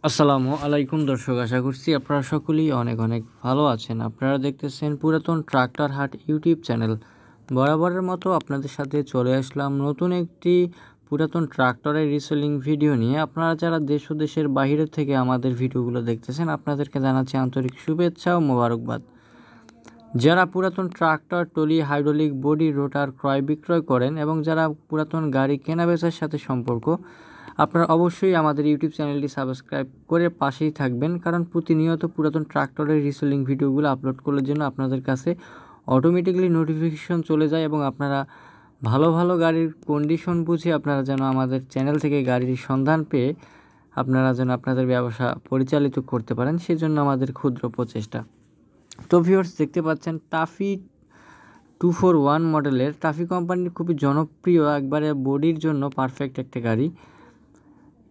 আসসালামু আলাইকুম দর্শক, আশা করছি আপনারা সকলেই অনেক অনেক ভালো আছেন। আপনারা দেখতেছেন পুরাতন ট্রাক্টর হাট ইউটিউব চ্যানেল। বরাবরের মতো আপনাদের সাথে চলে আসলাম নতুন একটি পুরাতন ট্রাক্টরের রিসেলিং ভিডিও নিয়ে। আপনারা যারা দেশ ও দেশের বাইরে থেকে আমাদের ভিডিওগুলো দেখতেছেন, আপনাদেরকে জানাচ্ছি আন্তরিক শুভেচ্ছা ও মোবারকবাদ। যারা পুরাতন ট্রাক্টর, টলি, হাইড্রোলিক বডি, রোটার ক্রয় বিক্রয় করেন এবং যারা পুরাতন গাড়ি কেনাবেচার সাথে সম্পর্ক, আপনারা অবশ্যই আমাদের ইউটিউব চ্যানেলটি সাবস্ক্রাইব করে পাশেই থাকবেন, কারণ প্রতিনিয়ত পুরাতন ট্রাক্টরের রিসেলিং ভিডিওগুলো আপলোড করার জন্য আপনাদের কাছে অটোমেটিক্যালি নোটিফিকেশন চলে যায় এবং আপনারা ভালো ভালো গাড়ির কন্ডিশন বুঝে আপনারা যেন আমাদের চ্যানেল থেকে গাড়ির সন্ধান পেয়ে আপনারা যেন আপনাদের ব্যবসা পরিচালিত করতে পারেন, সেজন্য আমাদের ক্ষুদ্র প্রচেষ্টা। তো ভিউয়ার্স, দেখতে পাচ্ছেন টাফি 241 মডেলের। টাফি কোম্পানির খুবই জনপ্রিয়, একবারে বডির জন্য পারফেক্ট একটা গাড়ি।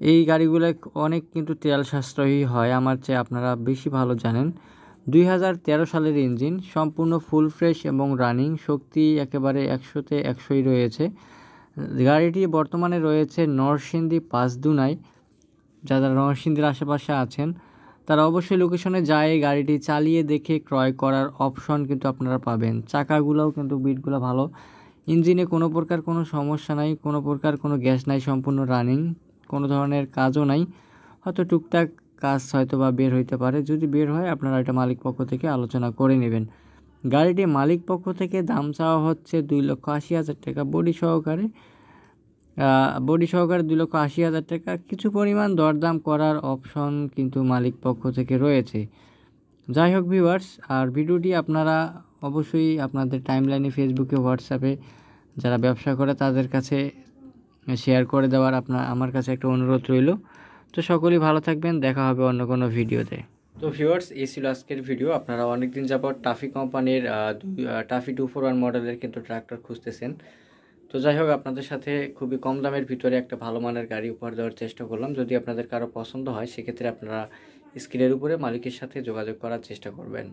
এই গাড়িগুলো অনেক কিন্তু তেল সাশ্রয়ী হয়, আমার চেয়ে আপনারা বেশি ভালো জানেন। 2013 সালের ইঞ্জিন, সম্পূর্ণ ফুল ফ্রেশ এবং রানিং, শক্তি একেবারে 100তে 100ই রয়েছে। গাড়িটি বর্তমানে রয়েছে নরসিংদী পাঁচদুনায়। যারা নরসিংদীর আশেপাশে আছেন তারা অবশ্যই লোকেশনে যায় গাড়িটি চালিয়ে দেখে ক্রয় করার অপশন কিন্তু আপনারা পাবেন। চাকাগুলোও কিন্তু বিটগুলো ভালো, ইঞ্জিনে কোনো প্রকার কোনো সমস্যা নাই, কোনো প্রকার কোনো গ্যাস নাই, সম্পূর্ণ রানিং, কোনো ধরনের কাজও নাই। হয়তো টুকটাক কাজ হয়তো বা বের হইতে পারে, যদি বের হয় আপনারা এটা মালিক পক্ষ থেকে আলোচনা করে নেবেন। গাড়িটি মালিক পক্ষ থেকে দাম চাওয়া হচ্ছে 2,80,000 টাকা বডি সহকারে 2,80,000 টাকা। কিছু পরিমাণ দরদাম করার অপশন কিন্তু মালিক পক্ষ থেকে রয়েছে। যাই হোক ভিউয়ার্স, আর ভিডিওটি আপনারা অবশ্যই আপনাদের টাইমলাইনে, ফেসবুকে, হোয়াটসঅ্যাপে যারা ব্যবসা করে তাদের কাছে শেয়ার করে দেওয়ার আমার কাছে একটা অনুরোধ রইল। তো সকলেই ভালো থাকবেন, দেখা হবে অন্য কোনো ভিডিওতে। তো ভিউয়ার্স, এই ছিল আজকের ভিডিও। আপনারা অনেকদিন যাবত টাফি কোম্পানির টাফি 241 মডেলের কিন্তু ট্রাক্টর খুঁজতেছেন। তো যাই হোক, আপনাদের সাথে খুবই কম দামের ভিতরে একটা ভালো মানের গাড়ি উপহার দেওয়ার চেষ্টা করলাম। যদি আপনাদের কারো পছন্দ হয়, সেক্ষেত্রে আপনারা স্ক্রিনের উপরে মালিকের সাথে যোগাযোগ করার চেষ্টা করবেন।